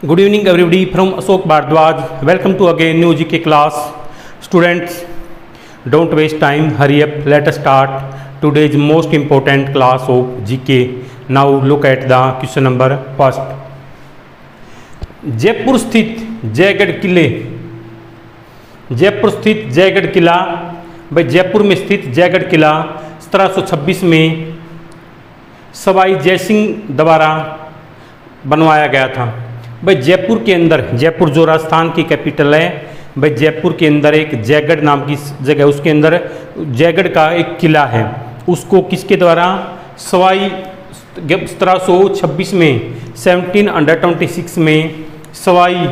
Good evening everybody from Ashok Bhardwaj. Welcome to again new GK class. Students, don't waste time, hurry up, let us start today's most important class of GK. Now look at the question number first. Jaipur स्थित जयगढ़ किले, जयपुर स्थित जयगढ़ किला, भाई जयपुर में स्थित जयगढ़ किला 1726 में सवाई जयसिंह द्वारा बनवाया गया था। भाई जयपुर के अंदर, जयपुर जो राजस्थान की कैपिटल है, भाई जयपुर के अंदर एक जयगढ़ नाम की जगह, उसके अंदर जयगढ़ का एक किला है, उसको किसके द्वारा सवाई 1726 में 1726 में सवाई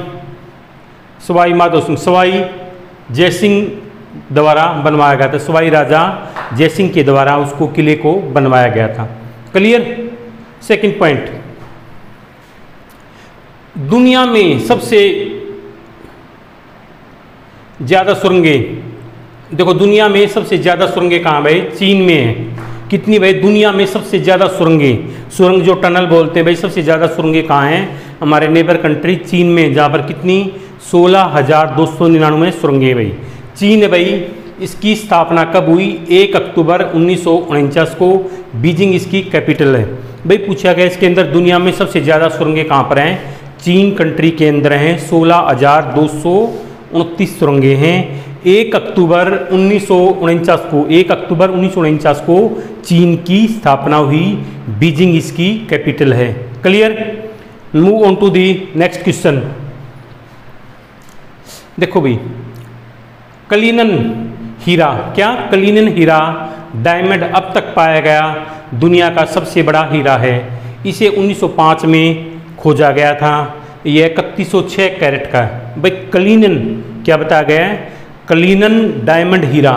माधो सिंह, सवाई जयसिंह द्वारा बनवाया गया था। सवाई राजा जयसिंह के द्वारा उसको किले को बनवाया गया था। क्लियर। सेकंड पॉइंट, दुनिया में सबसे ज़्यादा सुरंगें, देखो दुनिया में सबसे ज़्यादा सुरंगें कहाँ भाई? चीन में है। कितनी भाई? दुनिया में सबसे ज़्यादा सुरंगें, सुरंग जो टनल बोलते हैं भाई, सबसे ज़्यादा सुरंगें कहाँ हैं? हमारे नेबर कंट्री चीन में, जहाँ पर कितनी 16,299 सुरंगें भाई चीन है। भाई इसकी स्थापना कब हुई? 1 अक्टूबर 1949 को, बीजिंग इसकी कैपिटल है। भाई पूछा गया इसके अंदर दुनिया में सबसे ज़्यादा सुरंगें कहाँ पर हैं? चीन कंट्री के अंदर हैं। 16,229 सुरंगें हैं। 1 अक्टूबर 1949 को, 1 अक्टूबर 1949 को चीन की स्थापना हुई, बीजिंग इसकी कैपिटल है। Clear. Move on to the next question. देखो भाई, कलिनन हीरा, क्या कलिनन हीरा डायमंड अब तक पाया गया दुनिया का सबसे बड़ा हीरा है। इसे 1905 में खोजा गया था। यह 3106 कैरेट का है। भाई कलिनन क्या बताया गया है? कलिनन डायमंड हीरा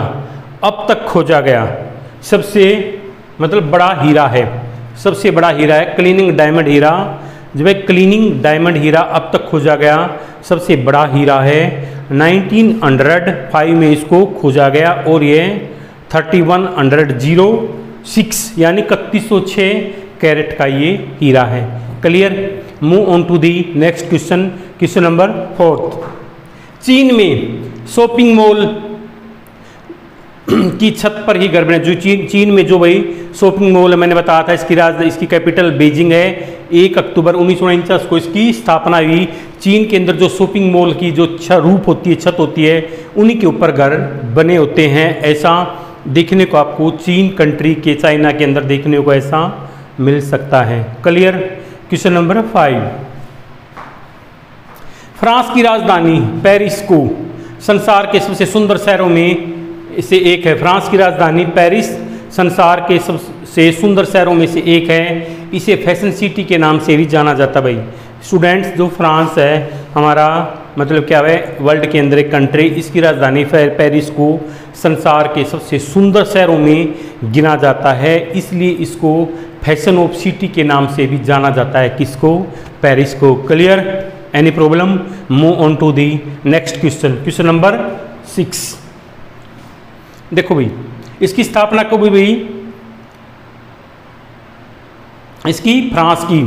अब तक खोजा गया सबसे मतलब बड़ा हीरा है, सबसे बड़ा हीरा है क्लीनिंग डायमंड हीरा। जब भाई क्लीनिंग डायमंड हीरा अब तक खोजा गया सबसे बड़ा हीरा है। 1905 में इसको खोजा गया और ये 3106 यानी 3106 कैरेट का ये हीरा है। Clear. Move on to the next question, question number 4। चीन में शॉपिंग मॉल की छत पर ही गड़बड़ है। जो चीन में जो भाई शॉपिंग मॉल है, मैंने बताया था इसकी कैपिटल बीजिंग है। 1 अक्टूबर 1949 को इसकी स्थापना हुई। चीन के अंदर जो शॉपिंग मॉल की जो रूफ होती है, छत होती है, उन्हीं के ऊपर घर बने होते हैं। ऐसा देखने को आपको चीन कंट्री के, चाइना के अंदर देखने को ऐसा मिल सकता है। क्लियर। Question number 5। फ्रांस की राजधानी पेरिस को संसार के सबसे सुंदर शहरों में से एक है। फ्रांस की राजधानी पेरिस संसार के सबसे सुंदर शहरों में से एक है। इसे फैशन सिटी के नाम से भी जाना जाता है। भाई स्टूडेंट्स, जो फ्रांस है हमारा मतलब क्या है? वर्ल्ड के अंदर एक कंट्री, इसकी राजधानी पेरिस को संसार के सबसे सुंदर शहरों में गिना जाता है, इसलिए इसको फैशन ऑफ सिटी के नाम से भी जाना जाता है। किसको? पेरिस को। Clear. Any problem? Move on to the next question, question number 6। देखो भाई इसकी स्थापना कब हुई? भाई इसकी फ्रांस की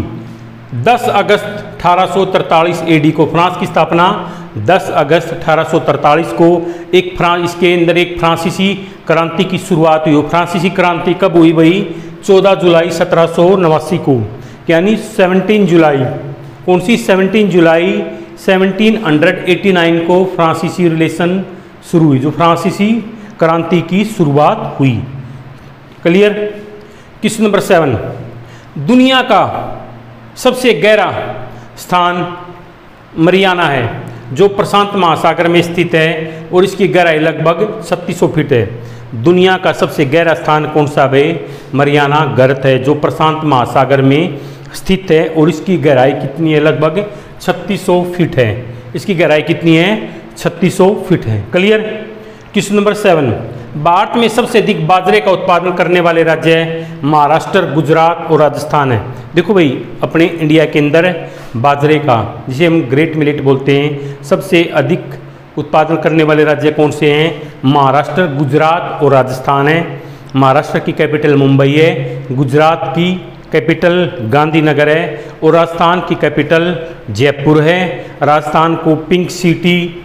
10 अगस्त 1843 एडी को, फ्रांस की स्थापना 10 अगस्त 1843 को। इसके अंदर एक फ्रांसीसी क्रांति की शुरुआत हुई। फ्रांसीसी क्रांति कब हुई? भाई 14 जुलाई 1789 को, यानी 17 जुलाई। कौन सी? 17 जुलाई 1789 को फ्रांसीसी रिलेशन शुरू हुई, जो फ्रांसीसी क्रांति की शुरुआत हुई। क्लियर। Question number 7। दुनिया का सबसे गहरा स्थान मरियाना है, जो प्रशांत महासागर में स्थित है और इसकी गहराई लगभग 3600 फीट है। दुनिया का सबसे गहरा स्थान कौन सा है? मरियाना गर्त है, जो प्रशांत महासागर में स्थित है और इसकी गहराई कितनी है? लगभग 3600 फीट है। इसकी गहराई कितनी है? 3600 फीट है। क्लियर। Question number 7। भारत में सबसे अधिक बाजरे का उत्पादन करने वाले राज्य महाराष्ट्र, गुजरात और राजस्थान है। देखो भाई अपने इंडिया के अंदर बाजरे का, जिसे हम ग्रेट मिलेट बोलते हैं, सबसे अधिक उत्पादन करने वाले राज्य कौन से हैं? महाराष्ट्र, गुजरात और राजस्थान है। महाराष्ट्र की कैपिटल मुंबई है, गुजरात की कैपिटल गांधीनगर है और राजस्थान की कैपिटल जयपुर है। राजस्थान को पिंक सिटी,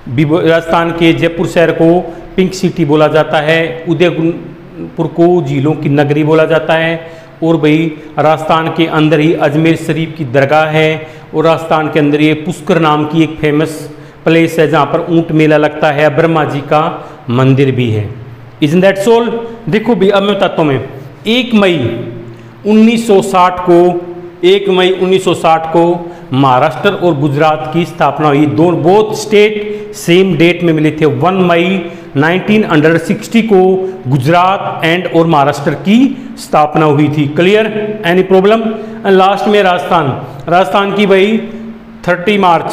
राजस्थान के जयपुर शहर को पिंक सिटी बोला जाता है। उदयपुर को झीलों की नगरी बोला जाता है। और भाई राजस्थान के अंदर ही अजमेर शरीफ की दरगाह है। और राजस्थान के अंदर ये पुष्कर नाम की एक फेमस प्लेस है जहाँ पर ऊंट मेला लगता है। ब्रह्मा जी का मंदिर भी है। Isn't that all? देखो भी अब मैं बताता हूँ। 1 मई 1960 को महाराष्ट्र और गुजरात की स्थापना हुई। दोनों बोथ स्टेट सेम डेट में मिले थे। 1 मई 1960 को गुजरात एंड और महाराष्ट्र की स्थापना हुई थी। Clear? Any problem? And last में राजस्थान की भाई 30 मार्च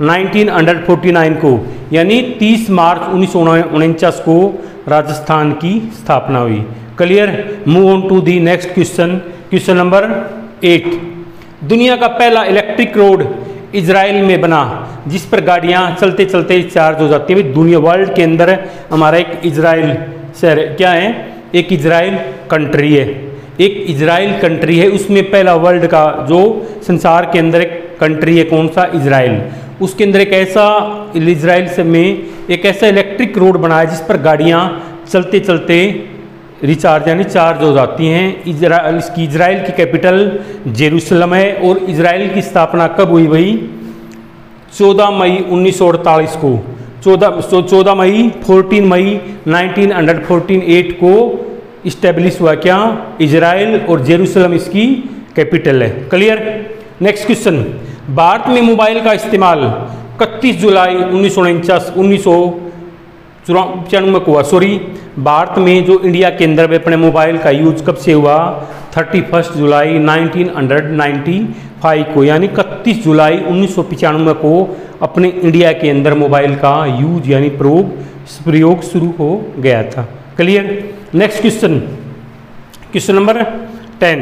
1949 को, यानी 30 मार्च 1949 को राजस्थान की स्थापना हुई। Clear? Move on to the next question. Question number 8। दुनिया का पहला इलेक्ट्रिक रोड इजराइल में बना जिस पर गाड़ियां चलते चलते चार्ज हो जाती हैं। दुनिया वर्ल्ड के अंदर हमारा एक इजराइल शहर क्या है? एक इजराइल कंट्री है। एक इजराइल कंट्री है। उसमें पहला वर्ल्ड का जो संसार के अंदर एक कंट्री है, कौन सा? इजराइल। उसके अंदर एक ऐसा इजराइल से में एक ऐसा इलेक्ट्रिक रोड बना है जिस पर गाड़ियां चलते चलते रिचार्ज यानी चार्ज हो जाती हैं। इजराइल की कैपिटल जेरूसलम है। और इजराइल की स्थापना कब हुई भाई? 14 मई 1948 को। 14 मई 1948 को इस्टेब्लिश हुआ क्या? इजराइल। और जेरूसलम इसकी कैपिटल है। क्लियर? Next question. भारत में मोबाइल का इस्तेमाल 31 जुलाई 1994 को हुआ। भारत में जो इंडिया के अंदर में अपने मोबाइल का यूज कब से हुआ? 31 जुलाई 1995 को, यानी 31 जुलाई 1995 को अपने इंडिया के अंदर मोबाइल का यूज यानी प्रयोग शुरू हो गया था। Clear? Next question. Question number 10।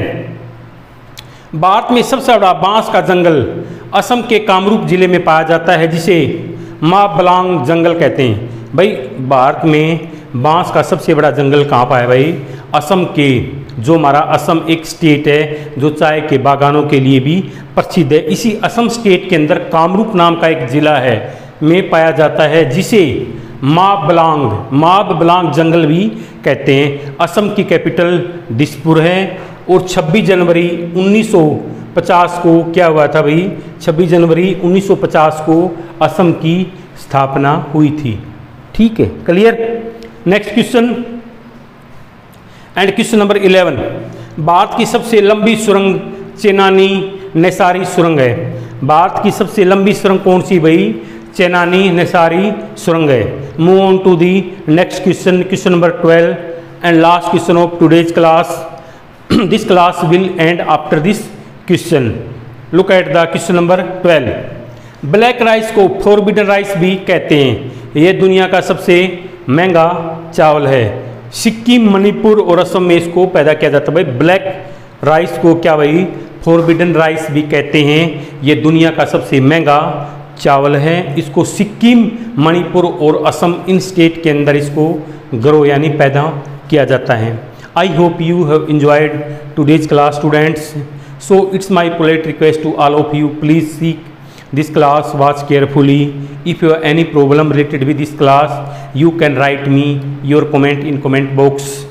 Bharat में सबसे बड़ा बांस का जंगल असम के कामरूप जिले में पाया जाता है जिसे माबलांग जंगल कहते हैं। भाई भारत में बांस का सबसे बड़ा जंगल कहाँ पाया भाई? असम के, जो हमारा असम एक स्टेट है जो चाय के बागानों के लिए भी प्रसिद्ध है। इसी असम स्टेट के अंदर कामरूप नाम का एक जिला है में पाया जाता है जिसे माबलांग जंगल भी कहते हैं। असम की कैपिटल दिसपुर है। और 26 जनवरी 1950 को क्या हुआ था भाई? 26 जनवरी 1950 को असम की स्थापना हुई थी। ठीक है? Clear? Next question and question number 11। Bharat की सबसे लंबी सुरंग चेनानी नेसारी सुरंग है। भारत की सबसे लंबी सुरंग कौन सी भाई? चेनानी नेसारी सुरंग है। Move on to the next question. Question number 12 and last question of today's class. This class will end after this question. Look at the question number 12। Black rice को फॉरबिडन राइस भी कहते हैं। यह दुनिया का सबसे महंगा चावल है। सिक्किम, मणिपुर और असम में इसको पैदा किया जाता है। भाई ब्लैक राइस को क्या भाई? फॉरबिडन राइस भी कहते हैं। यह दुनिया का सबसे महंगा चावल है। इसको सिक्किम, मणिपुर और असम इन स्टेट के अंदर इसको ग्रो यानी पैदा किया जाता है। I hope you have enjoyed today's class, students. So it's my polite request to all of you, please seek this class, watch carefully. If you have any problem related with this class, you can write me your comment in comment box.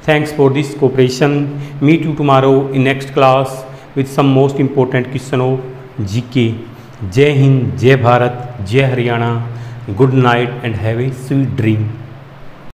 Thanks for this cooperation. Meet you tomorrow in next class with some most important question of GK. जय हिंद, जय भारत, जय Haryana. Good night and have a sweet dream.